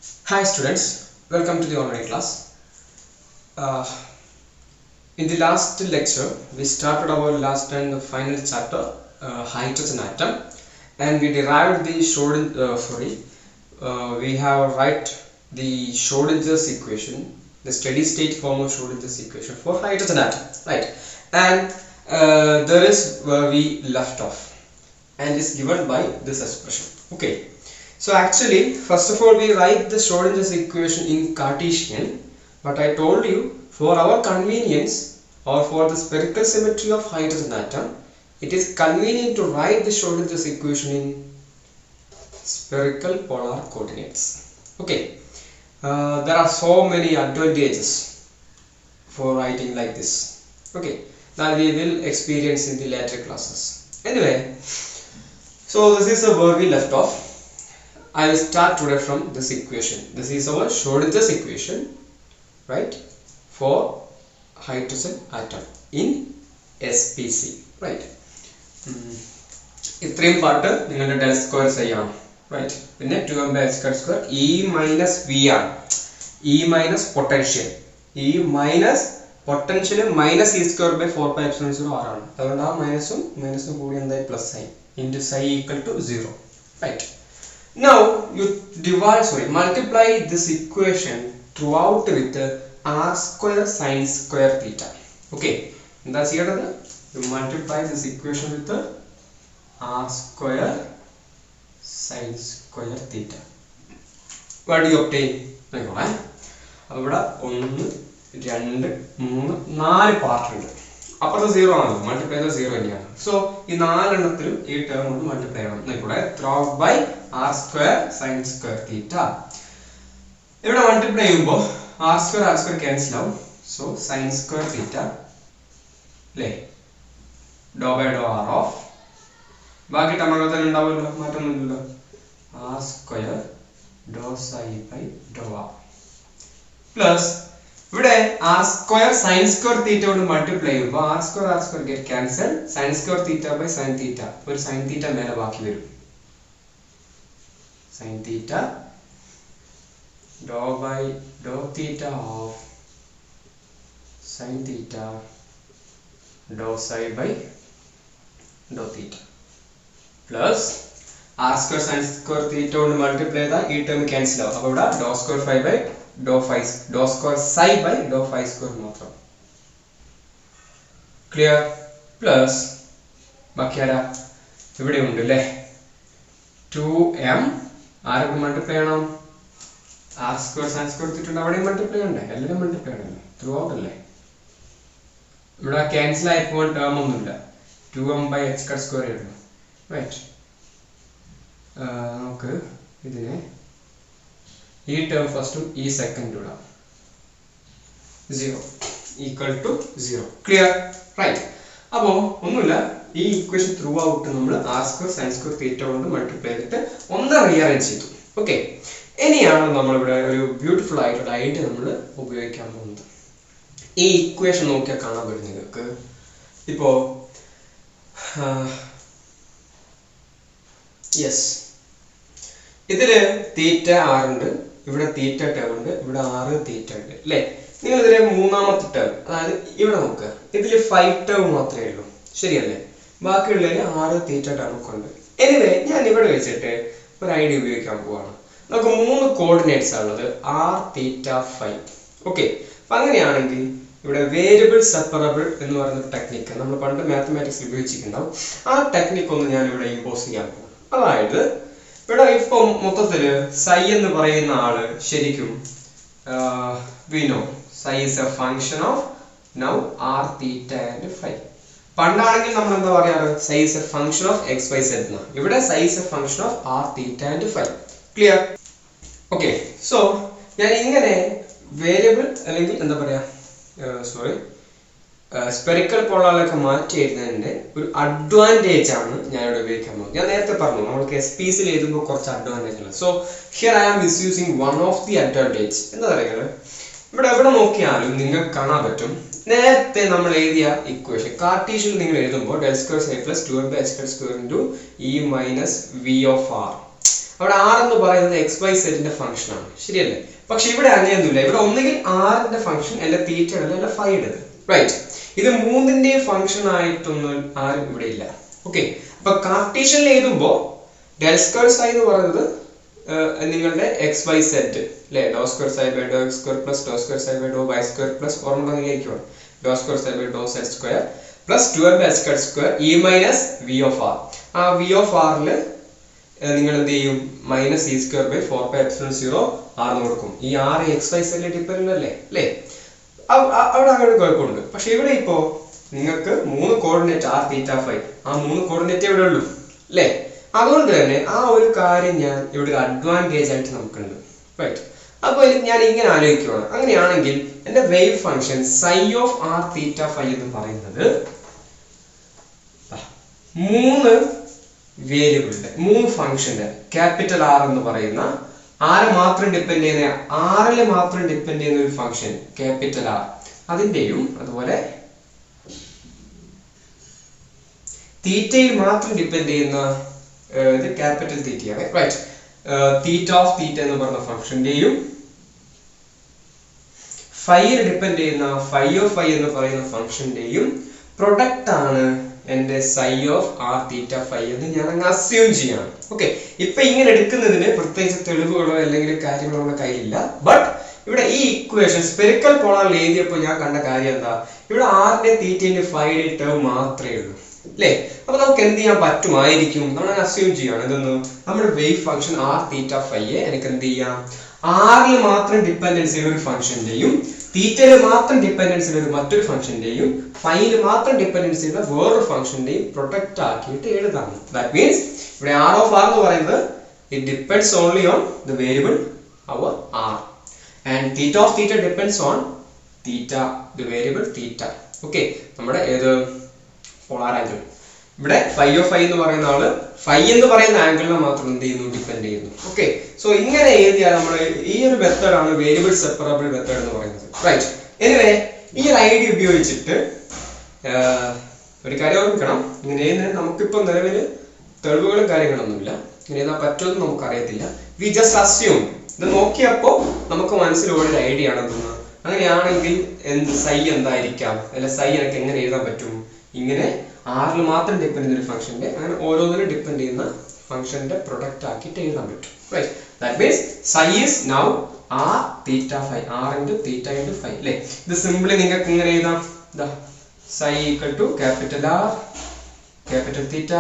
Hi students, welcome to the online class. In the last lecture, we started our last and final chapter, hydrogen atom, and we derived the we have write the Schrodinger's equation, the steady state form of Schrodinger's equation for hydrogen atom, right? And there is where we left off, and is given by this expression. Okay. So actually, first of all, we write the Schrodinger's equation in Cartesian, but I told you for our convenience or for the spherical symmetry of hydrogen atom, it is convenient to write the Schrodinger's equation in spherical polar coordinates. Okay, there are so many advantages for writing like this. Okay, that we will experience in the later classes. Anyway, so this is where we left off. I will start today from this equation. This is our Schrodinger's equation, right, for hydrogen atom in SPC, right. ഇത്രയും part നിങ്ങളുടെ del square ചെയ്യാം, right. പിന്നെ 2m/h² E minus V ആണ്. E minus potential. E minus potential minus E²/4πε0 r ആണ്. അതുകൊണ്ട് ആ മൈനസും കൂടി എന്തായി പ്ലസ് ആയി into psi equal to 0, right. Now you multiply this equation throughout with r square sine square theta. Okay, that's here. You multiply this equation with r square sine square theta. What do you obtain? അവിടെ 1 2 3 4 part ഉണ്ട്. അപ്പുറത്ത് 0 ആണ്, multiply ചെയ്താൽ 0 തന്നെയാണ്. So ഈ 4 എണ്ണത്തിലും ഈ term കൊണ്ട് മൾട്ടിപ്ലൈ ചെയ്യണം. ഇവിടെ through by r square sin square theta. ഇവിടെ മൾട്ടിപ്ലൈ ചെയ്യുമ്പോൾ r square ക്യാൻസൽ ആവും. സോ sin square theta അല്ലേ, do by do r of, ബാക്കി ടേമുകൾ തന്നെ ഉണ്ടാവുമല്ലോ, മാറ്റമൊന്നുമില്ലല്ലോ, r square do psi by do r plus ഇവിടെ r square sin square theta കൊണ്ട് മൾട്ടിപ്ലൈ ചെയ്യുമ്പോൾ r square get cancel, sin square theta by sin theta, ഒരു sin theta മേലെ ബാക്കി വരും. Sin theta dou by dou theta of sin theta dou psi by dou theta plus r square sin square theta കൊണ്ട് multiply ചെയ്താൽ ഈ term cancel ആവും. അപ്പോൾ ഇവിടെ dou square phi by dou square psi by dou phi square മാത്രം. Clear? Plus ബാക്കി ആരാ ഇവിടെ ഉണ്ട് അല്ലേ, 2m ആരൊക്കെ മൾട്ടിപ്ലൈ ചെയ്യണം, r square sin square എടുത്തിട്ടുണ്ട്, അവിടെ മൾട്ടിപ്ലൈ ചെയ്യണ്ടേ, എല്ലാവരും മൾട്ടിപ്ലൈ ചെയ്യണല്ലോ, ത്രൂ ഔട്ട് അല്ലേ. ഇവിടെ ക്യാൻസൽ ആയപ്പോൾ ടേം ഒന്നുമില്ല, 2m/h² ആയിരുന്നു, റൈറ്റ്. നമുക്ക് ഇതിനെ ഈ ടേം ഫസ്റ്റും ഈ സെക്കൻഡും ഇടാം, 0 ഈക്വൽ ടു 0. ക്ലിയർ? റൈറ്റ്. അപ്പോൾ ഒന്നുമില്ല, ഈ ഇക്വേഷൻ ത്രൂ ഔട്ട് നമ്മൾ r square sin square theta കൊണ്ട് മൾട്ടിപ്ലൈ ചെയ്തിട്ട് ഒന്ന് റീഅറേഞ്ച് ചെയ്തു. ഓക്കെ, ഇനിയാണ് നമ്മളിവിടെ ഒരു ബ്യൂട്ടിഫുൾ ആയിട്ടുള്ള ഐഡിയ നമ്മൾ ഉപയോഗിക്കാൻ പോകുന്നത്. ഈ ഇക്വേഷൻ നോക്കിയാൽ കാണാൻ പറ്റും നിങ്ങൾക്ക്. ഇപ്പോ യെസ്, ഇതില് തീറ്റ r ഉണ്ട്, ഇവിടെ തീറ്റ ടേം ഉണ്ട്, ഇവിടെ r തീറ്റ ഉണ്ട് അല്ലേ. നിങ്ങൾ ഇതിലെ മൂന്നാമത്തെ ടേം, അതായത് ഇവിടെ നോക്കുക, ഇതില് 5 ടേം മാത്രമേ ഉള്ളൂ, ശരിയല്ലേ. ബാക്കിയുള്ളതിൽ 6 തീറ്റ ടേം ഒക്കെ ഉണ്ട്. എനിവേ, ഞാൻ ഇവിടെ വെച്ചിട്ട് ഒരു ഐഡിയ ഉപയോഗിക്കാൻ പോവാണ്. നമുക്ക് 3 കോർഡിനേറ്റ്സ് ആണുള്ളത്, r തീറ്റ phi. ഓക്കെ, അപ്പൊ അങ്ങനെയാണെങ്കിൽ ഇവിടെ വേരിയബിൾ സെപ്പറബിൾ എന്ന് പറയുന്ന ടെക്നിക്ക് നമ്മൾ പണ്ട് മാത്തമാറ്റിക്സ് ഉപയോഗിച്ചിട്ടുണ്ടാവും. ആ ടെക്നിക്ക് ഒന്ന് ഞാൻ ഇവിടെ ഇമ്പോസ് ചെയ്യാൻ പോകും. അതായത് ഇവിടെ ഇപ്പൊ മൊത്തത്തില് psi എന്ന് പറയുന്ന ആള് ശരിക്കും we know psi is a function of now r theta and phi. പണ്ടാണെങ്കിൽ നമ്മൾ എന്താ പറയാറ്, psi is a function of x y z എന്നാ. ഇവിടെ psi is a function of r theta and phi. Clear? Okay, so ഞാൻ ഇങ്ങനെ variable അല്ലെങ്കിൽ എന്താ പറയാ സ്പെറിക്കൽ പോളാറിലൊക്കെ മാറ്റി എഴുതുന്നതിന്റെ ഒരു അഡ്വാൻറ്റേജ് ആണ് ഞാൻ ഇവിടെ ഉപയോഗിക്കാൻ പോകുന്നത്. ഞാൻ നേരത്തെ പറഞ്ഞു നമ്മൾക്ക് SPCയിൽ എഴുതുമ്പോൾ കുറച്ച് അഡ്വാൻറ്റേജ് ഉണ്ട്. So here I am misusing one of the advantage. എന്താ പറയുക, ഇവിടെ എവിടെ നോക്കിയാലും നിങ്ങൾക്ക് കാണാൻ പറ്റും നേരത്തെ നമ്മൾ എഴുതിയ ഇക്വേഷൻ കാർട്ടീഷ്യനിൽ നിങ്ങൾ എഴുതുമ്പോൾ del square psi plus 2m/h² into E minus V of r. അവിടെ ആർ എന്ന് പറയുന്നത് എക്സ് വൈ സെറ്റിന്റെ ഫംഗ്ഷൻ ആണ്, ശരിയല്ലേ? പക്ഷെ ഇവിടെ അങ്ങനെയൊന്നുമില്ല. ഇവിടെ ഒന്നുകിൽ ആറിന്റെ ഫംഗ്ഷൻ അല്ല തീറ്റയുടെ അല്ല ഫൈയുടേത്, റൈറ്റ്? ഇത് മൂന്നിന്റെയും ഫംഗ്ഷൻ ആയിട്ടൊന്നും ആരും ഇവിടെ ഇല്ല. ഓക്കെ, അപ്പൊ കാർട്ടീഷ്യനിൽ എഴുതുമ്പോ ഡെൽ സ്ക്വയർ സൈ എന്ന് പറയുന്നത് നിങ്ങളുടെ എക്സ് വൈ സെറ്റ് അല്ലെ, doh square psi by doh x square plus doh square psi by doh y square plus ഓർമ്മ doh square psi by doh z square plus 12 square square e minus V of r. ആ V of ആറില് നിങ്ങൾ എന്ത് ചെയ്യും? Minus e square by 4πε0 ആർന്ന് കൊടുക്കും. ഈ r x y സെറ്റിൽ ഡിപ്പെൻഡ് അല്ലേ? അവിടെ അങ്ങനെ കുഴപ്പമുണ്ട്. പക്ഷെ ഇവിടെ ഇപ്പോ നിങ്ങൾക്ക് 3 കോർഡിനേറ്റ് ആർ തീറ്റ ഫൈ, ആ 3 കോർഡിനേറ്റ് ഇവിടെ ഉള്ളൂ അല്ലേ? അതുകൊണ്ട് തന്നെ ആ ഒരു കാര്യം ഞാൻ ഇവിടെ ഒരു അഡ്വാൻറ്റേജ് ആയിട്ട് നമുക്കുണ്ട്, റൈറ്റ്? അപ്പൊ ഞാൻ ഇങ്ങനെ ആലോചിക്കുകയാണ്, അങ്ങനെയാണെങ്കിൽ എന്റെ wave function psi of r theta phi എന്ന് പറയുന്നത് 3 വേരിയബിളിന്റെ 3 ഫംഗ്ഷന്റെ ക്യാപിറ്റൽ ആർ എന്ന് പറയുന്ന ആരെ മാത്രം ഡിപ്പെൻഡ് ചെയ്യുന്ന ആറില് മാത്രം ഡിപ്പെൻഡ് ചെയ്യുന്ന ഒരു ഫംഗ്ഷൻ ക്യാപിറ്റൽ ആർ, അതിന്റെയും അതുപോലെ തീറ്റയിൽ മാത്രം ഡിപ്പെൻഡ് ചെയ്യുന്ന ഇത് ക്യാപിറ്റൽ തീറ്റയാണ്, റൈറ്റ്? തീറ്റ ഓഫ് തീറ്റ എന്ന് പറയുന്ന ഫംഗ്ഷന്റെയും ഫൈയിൽ ഡിപ്പെൻഡ് ചെയ്യുന്ന ഫൈ ഓഫ് ഫൈ എന്ന് പറയുന്ന ഫംഗ്ഷന്റെയും പ്രൊഡക്റ്റ് ആണ് എന്റെ psi of r theta phi എന്ന് ഞാൻ അങ്ങ് അസ്യൂം ചെയ്യാണ്. ഓക്കെ, ഇപ്പൊ ഇങ്ങനെ എടുക്കുന്നതിന് പ്രത്യേകിച്ച് തെളിവുകളോ അല്ലെങ്കിൽ കാര്യങ്ങളോ നമ്മുടെ കയ്യിലില്ല. ബട്ട് ഇവിടെ ഈ ഇക്വേഷൻ സ്പെറിക്കൽ പോളാറിൽ എഴുതിയപ്പോൾ ഞാൻ കണ്ട കാര്യം എന്താ? ഇവിടെ ആറിന്റെ തീറ്റന്റെ ഫൈയുടെ ടേം മാത്രമേ ഉള്ളൂ അല്ലേ? അപ്പൊ നമുക്ക് എന്ത് ചെയ്യാൻ പറ്റുമായിരിക്കും? നമ്മൾ അസ്യൂം ചെയ്യാണ് ഇതൊന്ന് നമ്മുടെ വേവ് ഫംഗ്ഷൻ ആർ തീറ്റ ഫൈയെ എനിക്ക് എന്ത് ചെയ്യാം? ആറിൽ മാത്രം ഡിപ്പെൻഡൻസി ഉള്ള ഒരു ഫംഗ്ഷന്റെയും തീറ്റയിൽ മാത്രം ഡിപ്പെൻഡൻസി ഉള്ള മറ്റൊരു ഫംഗ്ഷന്റെയും ഫൈയിൽ മാത്രം ഡിപ്പെൻഡൻസി ഉള്ള വേറൊരു ഫംഗ്ഷന്റെയും പ്രൊട്ടക്ട് ആക്കിയിട്ട് എഴുതാം. ദാറ്റ് മീൻസ് ഇവിടെ ആർ ഓഫ് ആർ എന്ന് പറയുന്നത് it depends only on the variable r r and theta of theta depends on theta the variable theta. Okay, നമ്മുടെ ഏത് പോളാർ ആംഗിൾ. ഇവിടെ ഫൈ ഓഫ് ഫൈ എന്ന് പറയുന്ന ആള് ഫൈ എന്ന് പറയുന്ന ആംഗിളിനെ മാത്രം എന്ത് ചെയ്യുന്നു? ഡിപ്പെൻഡ് ചെയ്യുന്നു. ഓക്കെ, സോ ഇങ്ങനെ എഴുതിയാൽ നമ്മൾ ഈ ഒരു മെത്തേഡ് ആണ് വേരിയബിൾ സെപ്പറബിൾ മെത്തേഡ് എന്ന് പറയുന്നത്, റൈറ്റ്? എനിവേ ഈ ഒരു ഐഡിയ ഉപയോഗിച്ചിട്ട് ഒരു കാര്യം ഓർമ്മിക്കണം, ഇങ്ങനെ എഴുതുന്നതിന് നമുക്കിപ്പോൾ നിലവിൽ തെളിവുകളും കാര്യങ്ങളൊന്നുമില്ല, ഇങ്ങനെ എഴുതാൻ പറ്റുമെന്ന് നമുക്കറിയത്തില്ല. We just assume. ഇത് നോക്കിയപ്പോ നമുക്ക് മനസ്സിലൊരു ഐഡിയ ആണ് തോന്നുന്നത്. അങ്ങനെയാണെങ്കിൽ സൈ എന്തായിരിക്കാം, അല്ലെ സൈ എനിക്ക് എങ്ങനെ എഴുതാൻ പറ്റും? ഇങ്ങനെ ആറിൽ മാത്രം ഡിപ്പെൻഡ് ചെയ്യുന്ന ഒരു ഫംഗ്ഷന്റെ അങ്ങനെ ഓരോന്നിനും ഡിപ്പെൻഡ് ചെയ്യുന്ന ഫംഗ്ഷന്റെ പ്രൊഡക്റ്റ് ആക്കിയിട്ട് എഴുതാൻ പറ്റും, right? That means psi is now r theta phi, r into theta into phi അല്ലേ? ഇത് സിംപിളി നിങ്ങൾക്ക് ഇങ്ങനെ എഴുതാം. Psi equal to capital r capital theta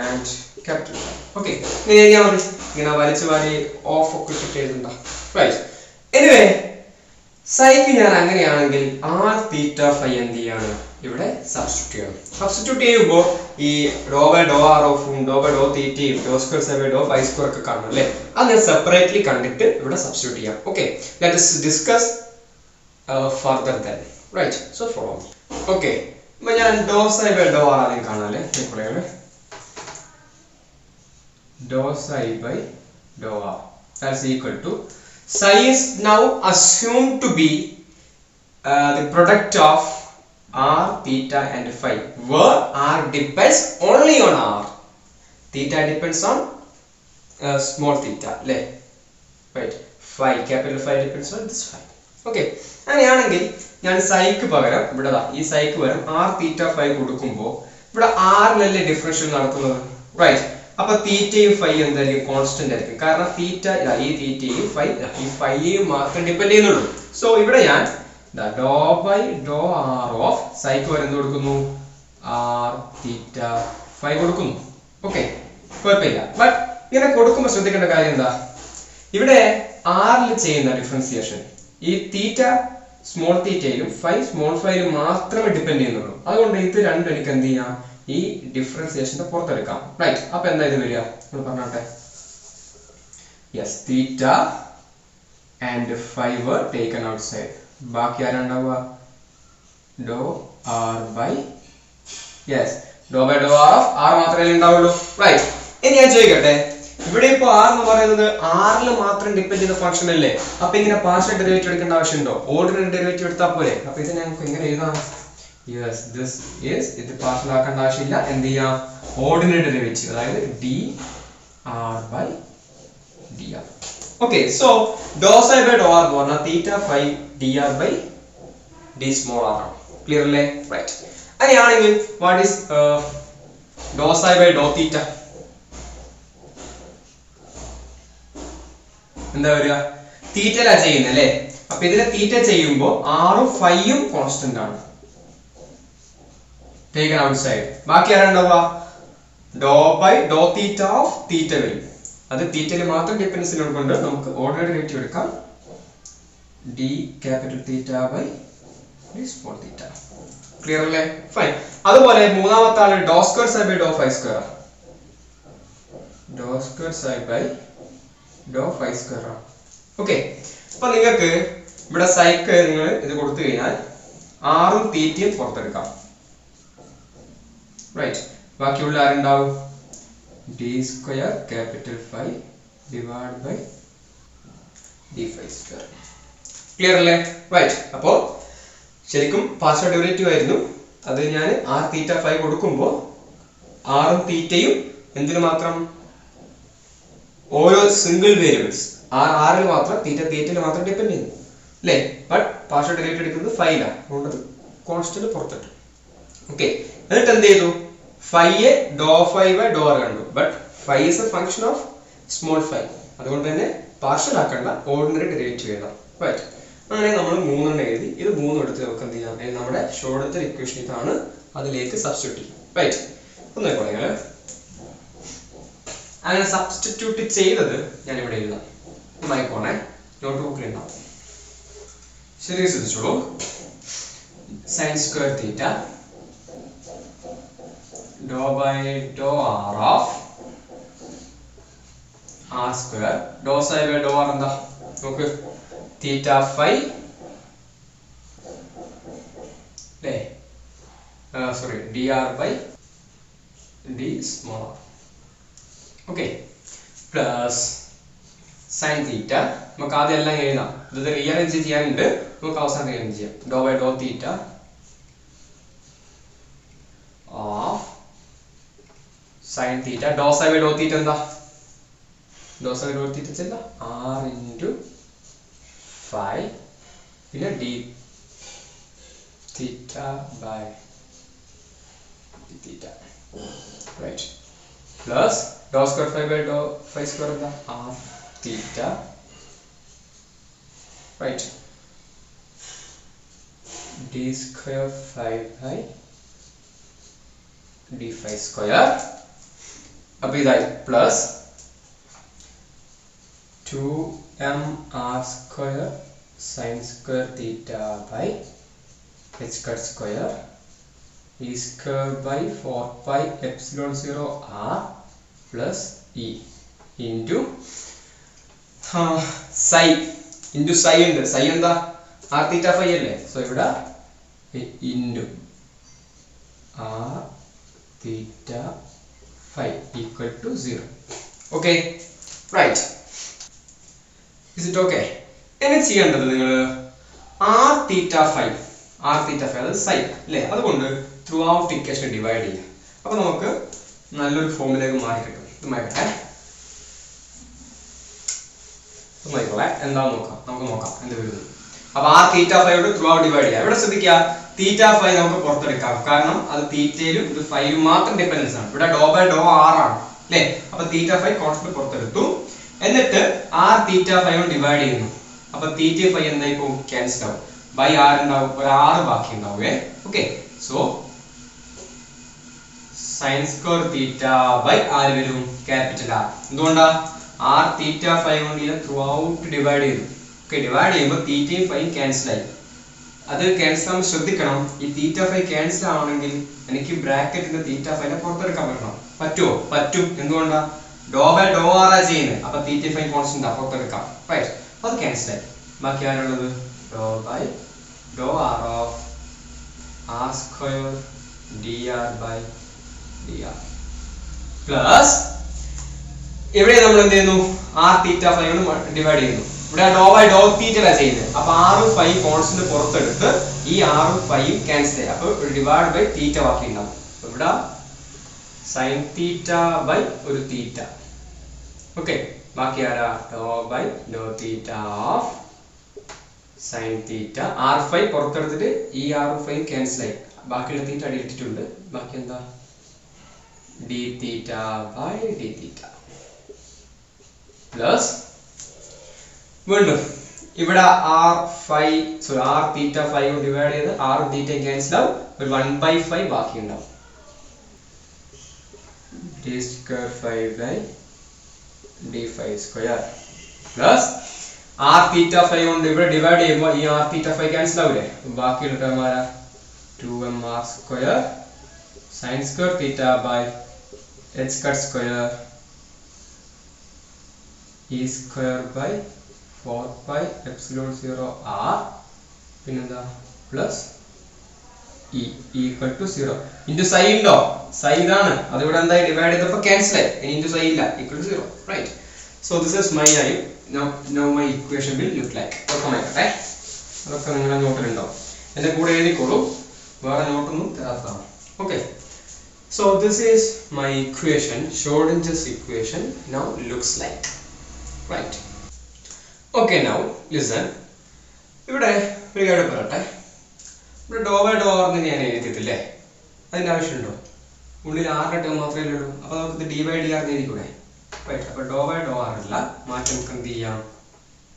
and capital phi. Okay, ഇങ്ങനെ എഴുതിയാൽ മതി. ഇങ്ങനെ വലിച്ചു വാരി ഓഫ് ഒക്കെ ഇട്ടിട്ട് എഴുതണ്ട, റൈറ്റ്? എനിവേ സൈക്ക് ഞാൻ അങ്ങനെയാണെങ്കിൽ ആർ തീറ്റ ഫൈ എന്ത് ചെയ്യാണ്? ഇവിടെ സബ്സ്റ്റിറ്റ്യൂട്ട് ചെയ്യണം. സബ്സ്റ്റിറ്റ്യൂട്ട് ചെയ്യുമ്പോൾ ഈ ഡോ ബൈ ഡോ ആർ ഓഫും ഡോ ബൈ ഡോ തീറ്റയും doh square psi by doh phi square ഒക്കെ കാണും അല്ലേ? അത് ഞാൻ സെപ്പറേറ്റ്ലി കണ്ടിട്ട് ഇവിടെ സബ്സ്റ്റിറ്റ്യൂട്ട് ചെയ്യാം. Okay, let us discuss further then, right? So follow me. Okay, ഇപ്പൊ ഞാൻ ഡോ സൈ ബൈ ഡോ ആർ ആദ്യം കാണാല്ലേ? Doh psi by Dr r that's equal to psi is now assumed to be the product of r, theta and phi, where r depends only on r, theta depends on small theta, right? Phi, capital Phi depends on this phi. Okay, അങ്ങനെയാണെങ്കിൽ ഞാൻ psyche പകരം ഇവിടെ ഈ psyche പകരം r, theta, phi കൊടുക്കുമ്പോൾ ഇവിടെ r ലല്ലേ differential നടക്കുന്നത്, right? അപ്പൊ തീറ്റയും ഫൈ എന്തായിരിക്കും? കോൺസ്റ്റന്റ് ആയിരിക്കും. കാരണം തീറ്റ ഈ തീറ്റയും ഫൈ ഈ ഫൈയും മാത്രം ഡിപ്പെൻഡ് ചെയ്യുന്നുള്ളൂ. സോ ഇവിടെ ഞാൻ doh by Dr r of സൈക്ക് വരെ കൊടുക്കുന്നു ആർ തീറ്റ ഫൈ കൊടുക്കുന്നു. ഓക്കെ, കുഴപ്പമില്ല. ബട്ട് ഇങ്ങനെ കൊടുക്കുമ്പോൾ ശ്രദ്ധിക്കേണ്ട കാര്യം എന്താ? ഇവിടെ ആറിൽ ചെയ്യുന്ന ഡിഫറൻസിയേഷൻ ഈ തീറ്റ സ്മോൾ തീറ്റയിലും ഫൈ സ്മോൾ ഫൈയിലും മാത്രമേ ഡിപ്പെൻഡ് ചെയ്യുന്നുള്ളൂ. അതുകൊണ്ട് ഇത് രണ്ടും എനിക്ക് എന്ത് ചെയ്യാം? ഈ ഡിഫറൻസിയേഷന്റെ പുറത്തെടുക്കാം, റൈറ്റ്? അപ്പൊ എന്താ ഇത് വരിക? നമ്മൾ പറഞ്ഞോട്ടെ. Yes, theta and phi were taken outside. ബാക്കി ആരുണ്ടാവുക? Doh r by yes doh by Dr r of r മാത്രമേ ഉണ്ടാവുള്ളൂ, റൈറ്റ്? ഇനി ഞാൻ ചോദിക്കട്ടെ, ഇവിടെ ഇപ്പൊ ആർ എന്ന് പറയുന്നത് ആറിൽ മാത്രം ഡിപ്പെൻഡ് ചെയ്യുന്ന ഫംഗ്ഷൻ അല്ലേ? അപ്പൊ ഇങ്ങനെ പാർഷ്യൽ ഡെറിവേറ്റീവ് എടുക്കേണ്ട ആവശ്യമുണ്ടോ? ഓർഡിനറി ഡെറിവേറ്റീവ് എടുത്താൽ പോലെ. അപ്പൊ ഇത് ഞങ്ങൾക്ക് എങ്ങനെ എഴുതാം? Yes, this is ഇത് പാർഷ്യൽ ആക്കേണ്ട ആവശ്യമില്ല. എന്ത് ചെയ്യാം? ഓർഡിനറി ഡെറിവേറ്റീവ്, അതായത് d r by dr. Okay, so dou psi by dou r എന്ന് പറഞ്ഞാൽ theta phi dr by d small r ആണ്. Clear അല്ലേ? Right. അങ്ങനെയാണെങ്കിൽ what is dou psi by dou theta? എന്താ വരിക? തീറ്റയിലാ ചെയ്യുന്നത് അല്ലേ? അപ്പൊ ഇതിനെ തീറ്റ ചെയ്യുമ്പോൾ ആറും ഫൈയും കോൺസ്റ്റന്റ് ആണ്. Taken outside. ബാക്കി ആരാണ്ടാവുക? ഡോ ബൈ ഡോ തീറ്റ ഓഫ് തീറ്റ വരും. അത് തീറ്റയിൽ മാത്രം ഡിപെൻഡൻസി കൊണ്ട് നമുക്ക് ഓർഡിനറി ഡെറിവേറ്റീവ് എടുക്കാം. D capital theta by d small theta. Clear അല്ലേ? ഫൈൻ. അതുപോലെ മൂന്നാമത്തെ ആള് doh square psi by doh phi square. Doh square psi by doh phi square ആണ്. ഓക്കെ, അപ്പൊ നിങ്ങൾക്ക് ഇവിടെ സൈക്ക് നിങ്ങൾ ഇത് കൊടുത്തു കഴിഞ്ഞാൽ ആറും തീറ്റയും പുറത്തെടുക്കാം. റൈറ്റ്. ബാക്കിയുള്ള ആരുണ്ടാവും? D square capital phi divide by d phi square. Clear അല്ലേ? റൈറ്റ്. അപ്പോ ശരിക്കും പാർഷ്യൽ ഡെറിവേറ്റീവ് ആയിരുന്നു. അത് ഞാൻ ആർ തീറ്റ ഫൈ കൊടുക്കുമ്പോൾ ആറും തീറ്റയും എന്തിനു മാത്രം? ഓരോ സിംഗിൾ വേരിയബിൾസ് ആറിൽ മാത്രം തീറ്റയിൽ മാത്രം ഡിപെൻഡ് ചെയ്യുന്നു അല്ലേ? ബട്ട് പാർഷ്യൽ ഡെറിവേറ്റീവ് എടുക്കുന്നത് ഫൈലാണ്. അതുകൊണ്ട് കോൺസ്റ്റന്റ് പുറത്തിട്ടു. ഓക്കെ, എന്നിട്ട് എന്ത് ചെയ്തു? ഫൈയെ ഡോ ഫൈ ബൈ ഡോ ആർ കണ്ടു. But phi is a function of small phi. അതുകൊണ്ട് തന്നെ പാർഷ്യൽ ആക്കേണ്ട, ഓർഡിനറി ഡെറിവേറ്റീവ് എഴുതാം. റൈറ്റ്. അങ്ങനെ നമ്മൾ മൂന്നെണ്ണം എഴുതി. ഇത് മൂന്നും എടുത്ത് നമുക്ക് എന്ത് ചെയ്യാം? നമ്മുടെ ഷ്രോഡിംഗർ ഇക്വേഷൻ ഇതാണ്, അതിലേക്ക് സബ്സ്റ്റിറ്റ്യൂട്ട് ചെയ്യും. റൈറ്റ്. ഒന്ന് നോക്കണേ. അങ്ങനെ സബ്സ്റ്റിറ്റ്യൂട്ട് ചെയ്തത് ഞാൻ ഇവിടെ എഴുതാം. മൈക്കോണേ, നോട്ട് ബുക്കിൽ ഉണ്ടാവും. ശരി, ശ്രദ്ധിച്ചോളൂ. Sine square theta doh by Dr r of r square doh psi by Dr r എന്താ നോക്ക്? തീറ്റ ഫൈ അല്ലേ? Sorry, d r by d small r. Okay, plus sine theta. നമുക്ക് ആദ്യം എല്ലാം എഴുതാം. ഇത് റീഅറേഞ്ച് ചെയ്യാനുണ്ട്, നമുക്ക് അവസാനം റീഅറേഞ്ച് ചെയ്യാം. Doh by Dr theta of sine theta doh psi by Dr theta എന്താ? Doh psi by Dr theta ചെല്ല ആർ ഇൻറ്റു ഫൈ പിന്നെ d theta by theta. Right. Plus doh square phi by doh phi square എന്താ? R theta. Right. d square phi by d phi square. अब इधर plus 2mr square sin square theta by h cut square e square by 4 pi epsilon 0 r plus e into psi into psi ഉണ്ട്. Psi എന്താ? R theta phi അല്ലേ? So ഇവിടെ into r theta phi equal to 0. Okay, right. Is it okay? എന്നെ ചെയ്യേണ്ടത് നിങ്ങൾ R theta phi അത് സൈ അല്ലേ? അതുകൊണ്ട് ത്രൂ ഔട്ട് ഇക്വേഷൻ ഡിവൈഡ് ചെയ്യുക. അപ്പൊ നമുക്ക് നല്ലൊരു ഫോമിലേക്ക് മാറി കിട്ടും. ഇത് മാറ്റട്ടെ. എന്താന്ന് നോക്കാം. നമുക്ക് നോക്കാം എന്ത് വരുന്നത്. അപ്പൊ ആ തീറ്റ ഫൈയോട് ത്രൂ ഔട്ട് ഡിവൈഡ് ചെയ്യാം. ഇവിടെ ശ്രദ്ധിക്കുക, തീറ്റ ഫൈ നമുക്ക് പുറത്തെടുക്കാം. കാരണം അത് തീറ്റയിലും ഇത് ഫൈയും മാത്രം ഡിപെൻഡൻസ് ആണ്. ഇവിടെ ഡോ ബൈ ഡോ ആർ ആണ് അല്ലേ? അപ്പൊ തീറ്റ ഫൈ കോൺസ്റ്റന്റ് പുറത്തെടുത്തു. എന്നിട്ട് ആർ തീറ്റ ഫൈ കൊണ്ട് ഡിവൈഡ് ചെയ്യുന്നു. അപ്പൊ തീറ്റ ഫൈ എന്തായി പോകും? ക്യാൻസൽ ആവും. ബൈ ആർ ഉണ്ടാവും, ഒരു ആറ് ബാക്കി ഉണ്ടാവുകയെ. Okay, so sine square theta by ആര് വരും? Capital r. എന്തുകൊണ്ടാ? ആർ തീറ്റ ഫൈ കൊണ്ട് ഞാൻ ത്രൂ ഔട്ട് ഡിവൈഡ് ചെയ്തു. ഓക്കെ, ഡിവൈഡ് ചെയ്യുമ്പോൾ തീറ്റയും ഫൈയും ക്യാൻസൽ ആയി. അത് ക്യാൻസൽ ആകുമ്പോൾ ശ്രദ്ധിക്കണം, ഈ തീറ്റ ഫൈ ക്യാൻസൽ ആവണമെങ്കിൽ എനിക്ക് ബ്രാക്കറ്റിന്റെ തീറ്റ ഫൈനെ പുറത്തെടുക്കാൻ പറ്റണം. പറ്റുമോ? പറ്റും. എന്തുകൊണ്ടാ? ഡോ ബൈ ഡോ ആർ ആ ചെയ്യുന്നത്. അപ്പൊ തീറ്റ ഫൈ കോൺസ്റ്റന്റ് പുറത്തെടുക്കാം. റൈറ്റ്. അത് ക്യാൻസൽ ആയി. ബാക്കി ആരുള്ളത്? Do by Dr r of r square d r by d r plus ഇവിടെ നമ്മൾ എന്ത് ചെയ്യുന്നു? ആർ തീറ്റ ഫൈ കൊണ്ട് ഡിവൈഡ് ചെയ്യുന്നു. ഇവിടെ ഡോ ബൈ ഡോ തീറ്റ ചെയ്യുന്നത്. അപ്പൊ ആറും ഫൈ കോൺസ്റ്റന്റ് പുറത്തെടുത്ത് ഈ ആറും ഫൈയും ക്യാൻസൽ ചെയ്യാം. അപ്പൊ ഡിവൈഡ് ബൈ തീറ്റ ബാക്കി ഉണ്ടാവും. ഇവിടെ സൈൻ തീറ്റ ബൈ ഒരു തീറ്റ. ഓക്കെ, ബാക്കി ആരാ do by Dr theta of sine theta. r5 പുറത്തെടുത്തിട്ട് ഈ r5 ക്യാൻസൽ ആയി, ബാക്കിയുള്ള തീറ്റ അടി ഇട്ടിട്ടുണ്ട്. ബാക്കി എന്താ d theta by d theta plus വീണ്ടും ഇവിടെ r തീറ്റ 5 ഡിവൈഡ് ചെയ്ത് r തീറ്റ ക്യാൻസൽ ആവും, ഒരു 1/5 ബാക്കി ഉണ്ടാവും. d square 5 by d5 square plus r theta 5 കൊണ്ട് ഇവിടെ ഡിവൈഡ് ചെയ്യുമ്പോൾ ഈ r theta 5 ക്യാൻസൽ ആവില്ലേ, ബാക്കിയുള്ള ടേം ആരാ 2mr square sin square theta by h cut square e square by 4 pi epsilon 0 r പിന്നെന്താ plus e equal to 0 into psi ഉണ്ടോ, psi ഇതാണ്, അത് ഇവിടെ എന്തായി ഡിവൈഡ് ചെയ്തപ്പോൾ ക്യാൻസൽ ആയി, ഇനി into psi ഇല്ല, equal to 0, right? So this is my now my equation will look like. ഓർമ്മയാക്കട്ടെ, അതൊക്കെ നിങ്ങളുടെ നോട്ടിലുണ്ടാവും, എൻ്റെ കൂടെ എഴുതിക്കോളൂ, വേറെ നോട്ടൊന്നും തരാത്തതാണ്. Okay, so this is my equation, Schrödinger's equation now looks like, right? Okay, now listen, ഇവിടെ ഒരു കാര്യം പറയട്ടെ, ഇവിടെ ഡോ ബൈ ഡോ ആർന്ന് ഞാൻ എഴുതിയിട്ടില്ലേ, അതിൻ്റെ ആവശ്യമുണ്ടോ? ഉള്ളിൽ ആറിൻ്റെ ടേം മാത്രമേ ഉള്ളൂ, അപ്പോൾ നമുക്ക് ഡി ബൈ ഡി ആർന്ന് എഴുതിക്കൂടെ? റൈറ്റ്, അപ്പോൾ ഡോ ബൈ ഡോ ആർ അല്ല, മാറ്റി നമുക്ക് എന്ത് ചെയ്യാം,